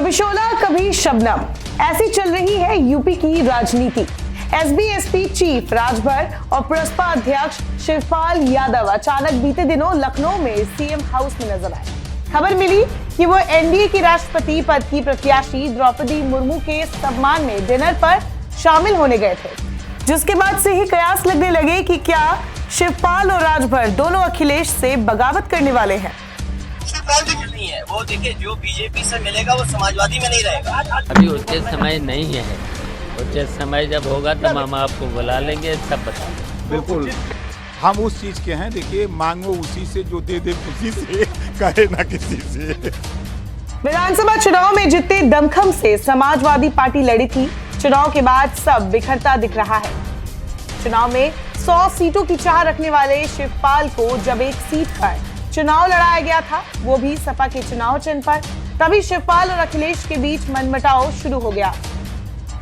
कभी शोला कभी शबनम, ऐसी चल रही है यूपी की राजनीति। एसबी-एसपी चीफ राजभर और प्रसपा अध्यक्ष शिवपाल यादव अचानक बीते दिनों लखनऊ में सीएम हाउस में नजर आए। खबर मिली कि वो एनडीए की राष्ट्रपति पद की प्रत्याशी द्रौपदी मुर्मू के सम्मान में डिनर पर शामिल होने गए थे, जिसके बाद से ही कयास लगने लगे कि क्या शिवपाल और राजभर दोनों अखिलेश से बगावत करने वाले हैं। नहीं है वो, देखिए जो बीजेपी से मिलेगा वो समाजवादी में नहीं रहेगा। अभी उचित समय नहीं है, उचित समय जब होगा तब हम आपको बुला लेंगे, सब बता देंगे। बिल्कुल हम उस चीज के हैं, देखिए मांगो उसी से जो दे दे उसी से, कहे ना किसी से। विधानसभा चुनाव में जितने दमखम से समाजवादी पार्टी लड़ी थी, चुनाव के बाद सब बिखरता दिख रहा है। चुनाव में 100 सीटों की चाह रखने वाले शिवपाल को जब एक सीट पर चुनाव लड़ाया गया था, वो भी सपा के चुनाव चिन्ह पर, तभी शिवपाल और अखिलेश के बीच मनमुटाव शुरू हो गया।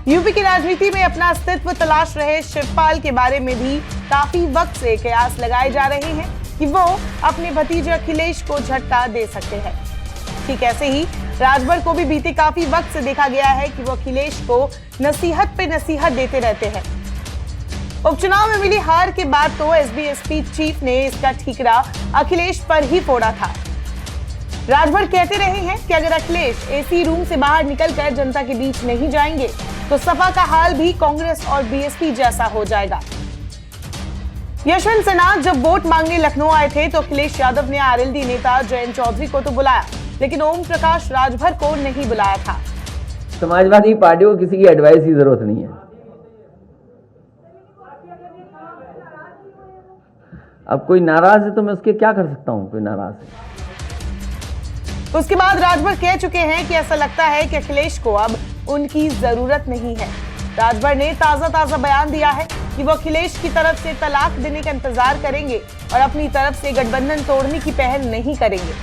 यूपी की राजनीति में अपना अस्तित्व तलाश रहे शिवपाल के बारे में भी काफी वक्त से कयास लगाए जा रहे हैं कि वो अपने भतीजे अखिलेश को झटका दे सकते हैं। ठीक ऐसे ही राजभर को भी बीते काफी वक्त से देखा गया है कि वो अखिलेश को नसीहत पे नसीहत देते रहते हैं। उपचुनाव में मिली हार के बाद तो एसबी-एसपी चीफ ने इसका ठीकरा अखिलेश पर ही फोड़ा था। राजभर कहते रहे हैं कि अगर अखिलेश एसी रूम से बाहर निकलकर जनता के बीच नहीं जाएंगे तो सपा का हाल भी कांग्रेस और बीएसपी जैसा हो जाएगा। यशवंत सिन्हा जब वोट मांगने लखनऊ आए थे तो अखिलेश यादव ने आरएलडी नेता जयंत चौधरी को तो बुलाया, लेकिन ओम प्रकाश राजभर को नहीं बुलाया था। समाजवादी पार्टी को किसी की एडवाइस की जरूरत नहीं है। अब कोई नाराज है तो मैं उसके क्या कर सकता हूं, कोई नाराज है। उसके बाद राजभर कह चुके हैं कि ऐसा लगता है कि अखिलेश को अब उनकी जरूरत नहीं है। राजभर ने ताजा बयान दिया है कि वो अखिलेश की तरफ से तलाक देने का इंतजार करेंगे और अपनी तरफ से गठबंधन तोड़ने की पहल नहीं करेंगे।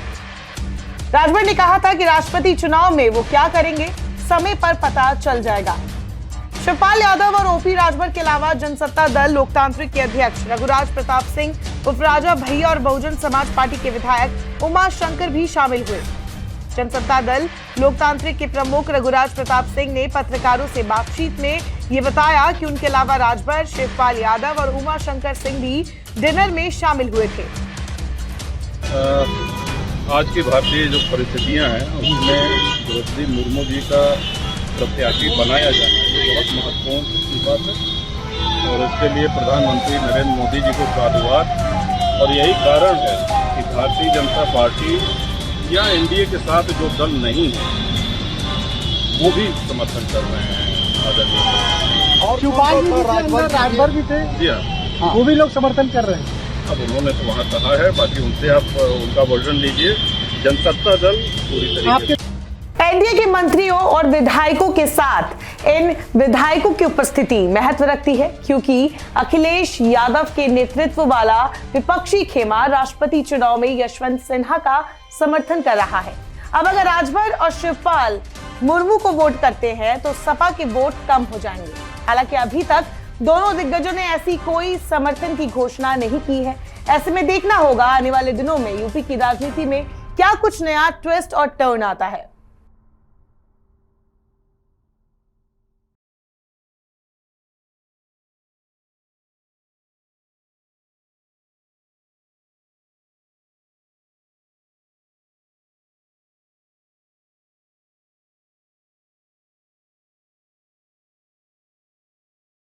राजभर ने कहा था कि राष्ट्रपति चुनाव में वो क्या करेंगे समय पर पता चल जाएगा। शिवपाल यादव और ओपी राजभर के अलावा जनसत्ता दल लोकतांत्रिक के अध्यक्ष रघुराज प्रताप सिंह उर्फ राजा भैया और बहुजन समाज पार्टी के विधायक उमा शंकर भी शामिल हुए। जनसत्ता दल लोकतांत्रिक के प्रमुख रघुराज प्रताप सिंह ने पत्रकारों से बातचीत में ये बताया कि उनके अलावा राजभर, शिवपाल यादव और उमा शंकर सिंह भी डिनर में शामिल हुए थे। आज की भारतीय जो परिस्थितियां हैं उसमें द्रौपदी मुर्मू जी का प्रत्याशी बनाया जाना ये बहुत महत्वपूर्ण बात है और इसके लिए प्रधानमंत्री नरेंद्र मोदी जी को साधुवाद। और यही कारण है कि भारतीय जनता पार्टी या एनडीए के साथ जो दल नहीं है वो भी समर्थन कर रहे हैं आदरणीय। और शिवपाल जी राजभर भी थे, जी हाँ, वो भी लोग समर्थन कर रहे हैं। अब उन्होंने तो वहाँ कहा है, बाकी उनसे आप उनका वर्जन लीजिए। जनसत्ता दल पूरी तरीके से एनडीए के मंत्रियों और विधायकों के साथ इन विधायकों की उपस्थिति महत्व रखती है, क्योंकि अखिलेश यादव के नेतृत्व वाला विपक्षी खेमा राष्ट्रपति चुनाव में यशवंत सिन्हा का समर्थन कर रहा है। अब अगर राजभर और शिवपाल मुर्मू को वोट करते हैं तो सपा के वोट कम हो जाएंगे। हालांकि अभी तक दोनों दिग्गजों ने ऐसी कोई समर्थन की घोषणा नहीं की है। ऐसे में देखना होगा आने वाले दिनों में यूपी की राजनीति में क्या कुछ नया ट्विस्ट और टर्न आता है।